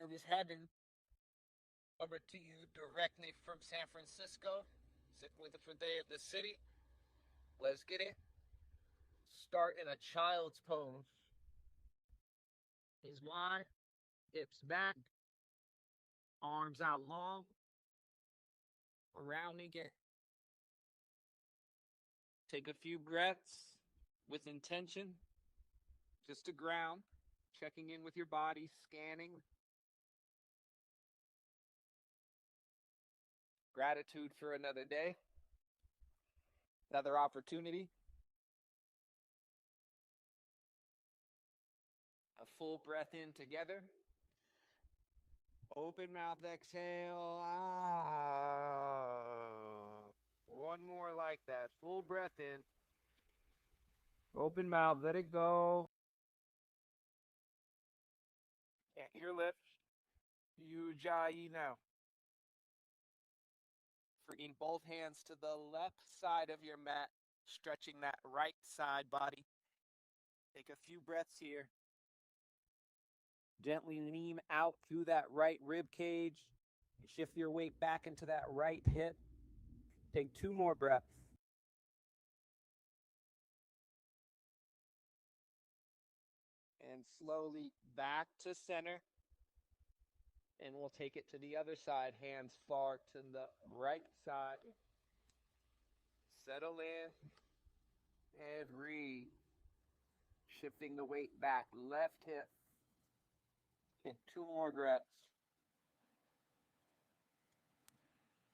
I was heading over to you directly from San Francisco. Sitting with it for day of the city. Let's get it. Start in a child's pose. Knees wide, hips back, arms out long, around again. Take a few breaths with intention, just to ground, checking in with your body, scanning. Gratitude for another day, another opportunity. A full breath in together. Open mouth exhale. Ah. One more like that. Full breath in. Open mouth, let it go. Can't hear lips. Ujjayi now. Bringing both hands to the left side of your mat, stretching that right side body. Take a few breaths here. Gently lean out through that right rib cage. Shift your weight back into that right hip. Take 2 more breaths. And slowly back to center. And we'll take it to the other side. Hands far to the right side. Settle in. And breathe. Shifting the weight back. Left hip. And 2 more breaths.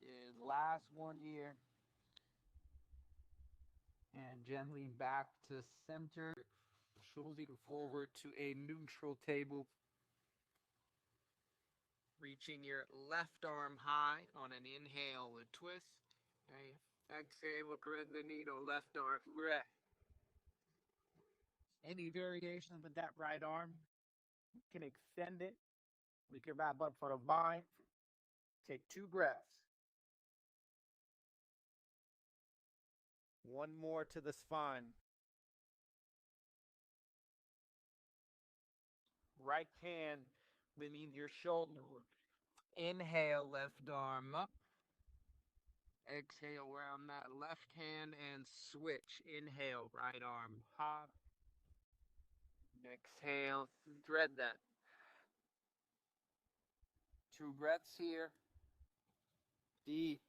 And last one here. And gently back to center. Shoulders forward to a neutral table. Reaching your left arm high on an inhale, a twist. Okay. Exhale, thread the needle, left arm, breath. Any variation with that right arm, you can extend it. Make your back up for the bind. Take 2 breaths. One more to the spine. Right hand beneath your shoulder. Inhale, left arm up. Exhale, round that left hand and switch. Inhale, right arm hop. Exhale, thread that. 2 breaths here. Deep.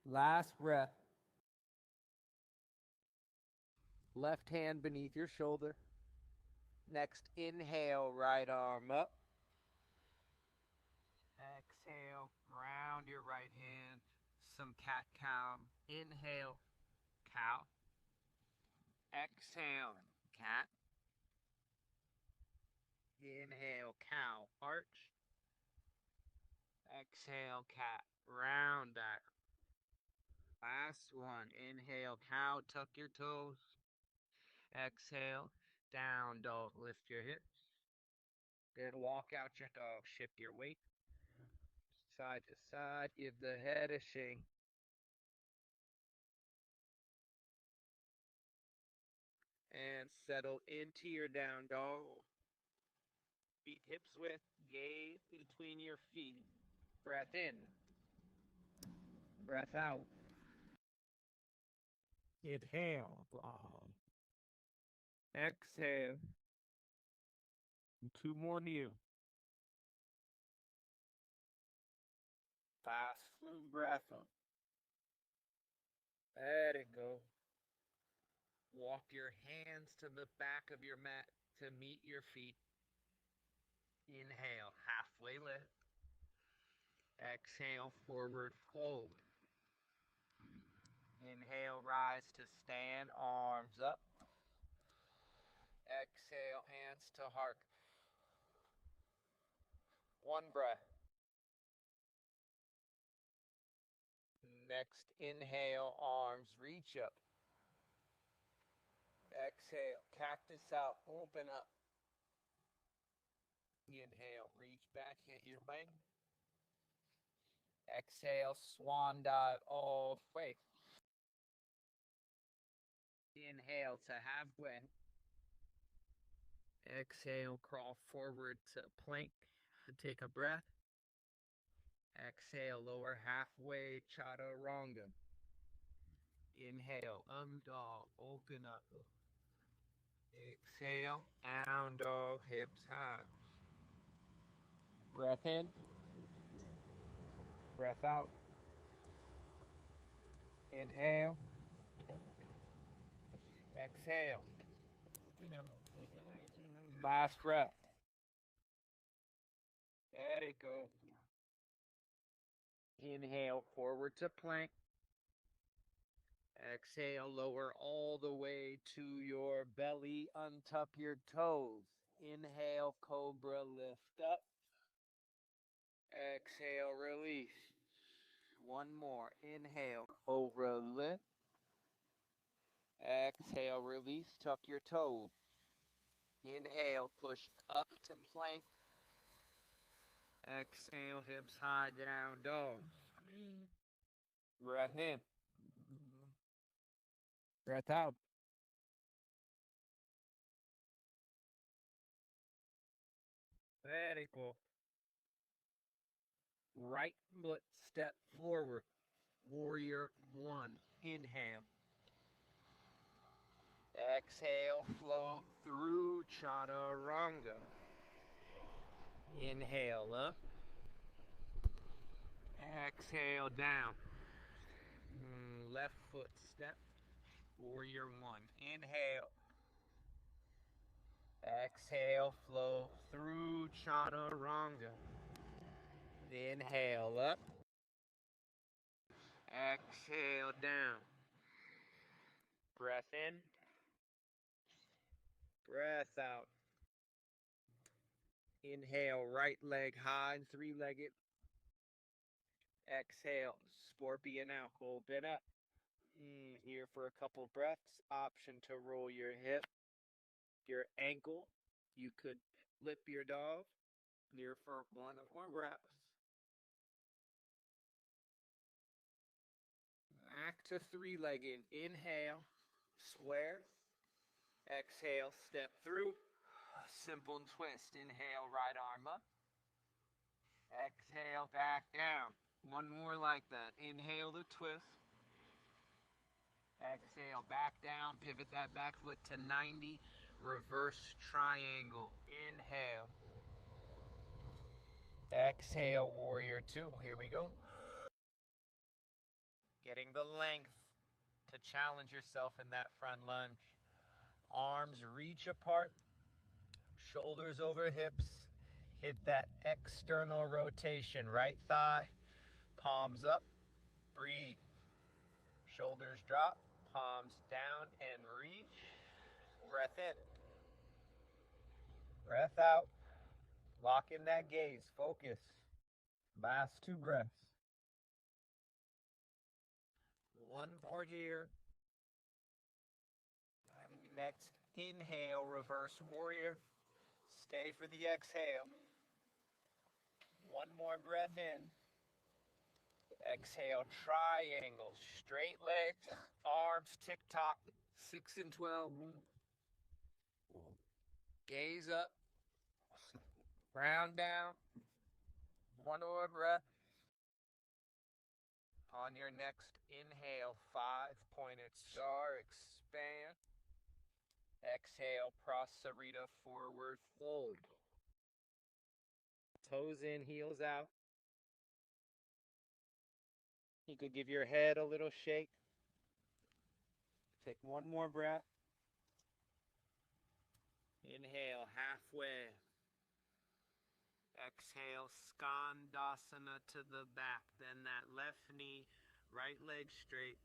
Last breath. Left hand beneath your shoulder. Next, inhale, right arm up. Exhale, round your right hand. Some cat-cow. Inhale, cow. Exhale, cat. Inhale, cow, arch. Exhale, cat, round back. Last one, inhale, cow, tuck your toes. Exhale, down dog, lift your hips. Then walk out your dog, shift your weight. Side to side, give the head a shake. And settle into your down dog. Feet hips width, gaze between your feet. Breath in. Breath out. Inhale. Exhale. 2 more new. Fast breath up. Let it go. Walk your hands to the back of your mat to meet your feet. Inhale, halfway lift. Exhale, forward fold. Inhale, rise to stand, arms up. Exhale, hands to heart. 1 breath. Next, inhale, arms reach up. Exhale, cactus out, open up. Inhale, reach back, hit your leg. Exhale, swan dive all the way. Inhale to halfway. Exhale, crawl forward to plank. Take a breath. Exhale, lower halfway, chaturanga. Inhale, dog, open up. Exhale, down dog, hips high. Breath in, breath out. Inhale, exhale. Last breath. There you go. Inhale, forward to plank. Exhale, lower all the way to your belly, untuck your toes. Inhale, cobra, lift up. Exhale, release. One more. Inhale, cobra, lift. Exhale, release, tuck your toes. Inhale, push up to plank. Exhale, hips high, down dog. Breath in. Breath out. Very cool. Right foot step forward. Warrior one. Inhale. Exhale, flow through chaturanga. Inhale up. Exhale down. Left foot step. Warrior one. Inhale. Exhale, flow through chaturanga. Inhale up. Exhale down. Breath in. Breath out. Inhale, right leg high, three-legged. Exhale, scorpion out, open up. Here for a couple breaths. Option to roll your hip, your ankle. You could flip your dog. Here for one more breaths. Back to three-legged. Inhale, square. Exhale, step through. Simple twist. Inhale, right arm up. Exhale, back down. One more like that. Inhale to twist. Exhale, back down. Pivot that back foot to 90. Reverse triangle. Inhale. Exhale, warrior two. Here we go. Getting the length to challenge yourself in that front lunge. Arms reach apart. Shoulders over hips. Hit that external rotation. Right thigh. Palms up. Breathe. Shoulders drop. Palms down and reach. Breath in. Breath out. Lock in that gaze. Focus. Last two breaths. One more here. Next, inhale, reverse warrior. Stay for the exhale. One more breath in. Exhale, triangle. Straight legs, arms, tick-tock. 6 and 12. Gaze up. Ground down. One more breath. On your next inhale, 5-pointed star, expand. Exhale, Prasarita, forward fold. Toes in, heels out. You could give your head a little shake. Take one more breath. Inhale, halfway. Exhale, Skandasana to the back. Then that left knee, right leg straight.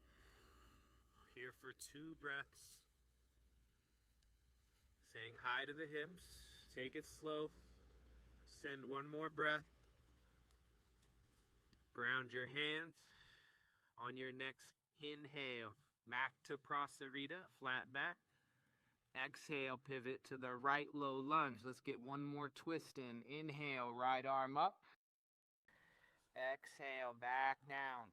Here for 2 breaths. Saying hi to the hips. Take it slow. Send one more breath. Ground your hands. On your next inhale, back to Prasarita, flat back. Exhale, pivot to the right low lunge. Let's get one more twist in. Inhale, right arm up. Exhale, back down.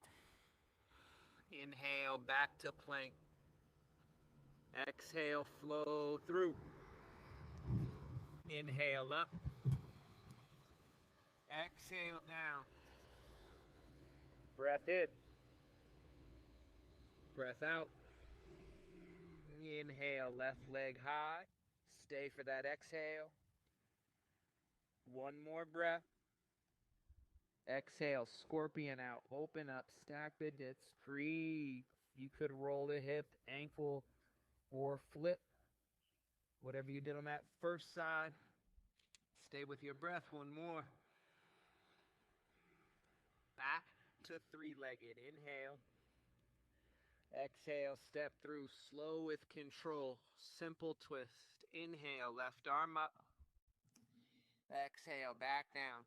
Inhale, back to plank. Exhale, flow through. Inhale up. Exhale down. Breath in. Breath out. Inhale, left leg high. Stay for that exhale. One more breath. Exhale, scorpion out. Open up, stack the dips, breathe. You could roll the hip, ankle, or flip. Whatever you did on that first side. Stay with your breath. One more. Back to three-legged. Inhale. Exhale, step through slow with control. Simple twist. Inhale, left arm up. Exhale, back down.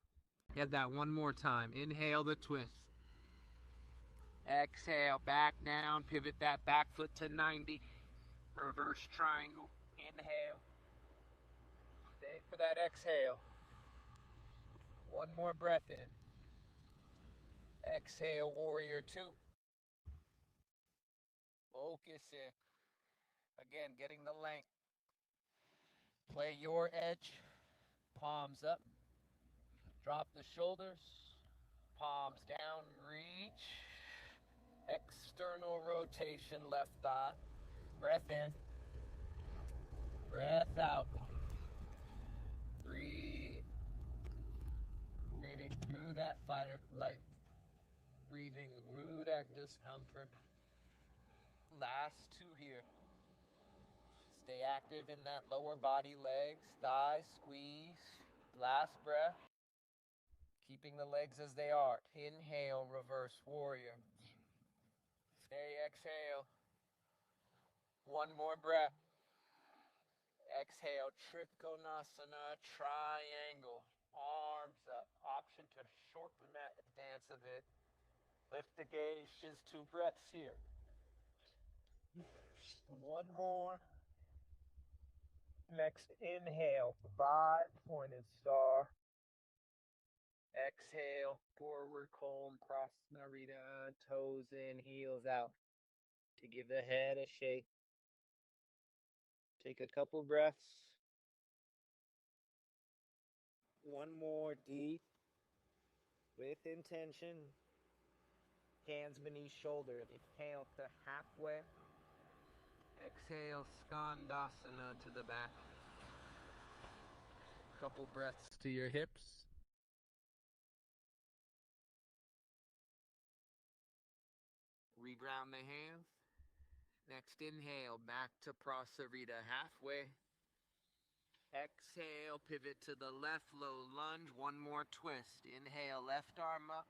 Get that one more time. Inhale the twist. Exhale, back down. Pivot that back foot to 90. Reverse triangle. Inhale. Stay for that exhale. One more breath in. Exhale, warrior two. Focus in. Again, getting the length. Play your edge. Palms up. Drop the shoulders. Palms down. Reach. External rotation, left thigh. Breath in. Breath out. Breathe. Breathing through that fight or flight. Breathing through that discomfort. Last two here. Stay active in that lower body, legs, thighs, squeeze. Last breath. Keeping the legs as they are. Inhale, reverse warrior. Stay, exhale. One more breath. Exhale, Trikonasana, triangle. Arms up. Option to shorten that dance a bit. Lift the gaze, just 2 breaths here. One more. Next inhale, 5-pointed star. Exhale, forward comb, Prasarita, toes in, heels out. To give the head a shake. Take a couple breaths. One more deep with intention. Hands beneath shoulder. Inhale to halfway. Exhale, Skandasana to the back. Couple breaths to your hips. Reground the hands. Next inhale, back to Prasarita halfway. Exhale, pivot to the left, low lunge. One more twist. Inhale, left arm up.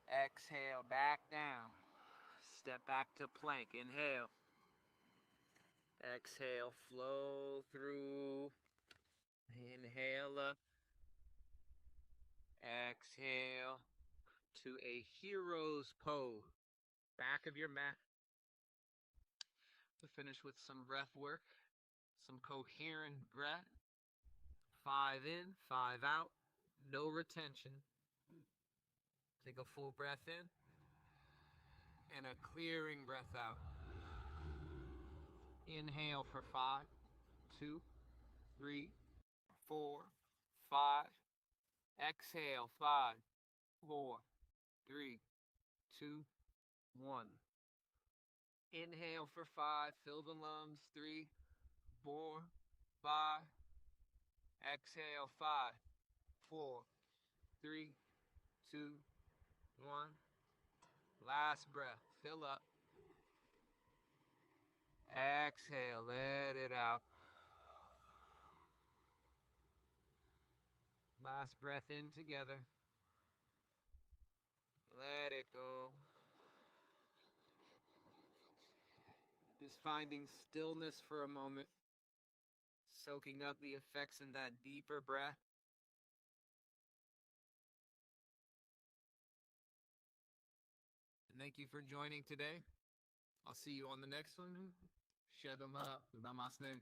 Exhale, back down. Step back to plank. Inhale. Exhale, flow through. Inhale up. Exhale to a hero's pose. Back of your mat. To finish with some breath work. Some coherent breath. 5 in, 5 out. No retention. Take a full breath in. And a clearing breath out. Inhale for 5, 2, 3, 4, 5. Exhale, 5, 4, 3, 2, 1. Inhale for 5, fill the lungs, 3, 4, 5. Exhale, 5, 4, 3, 2, 1. Last breath, fill up. Exhale, let it out. Last breath in together. Let it go. Just finding stillness for a moment. Soaking up the effects in that deeper breath. And thank you for joining today. I'll see you on the next one. Shut them up. Namaste.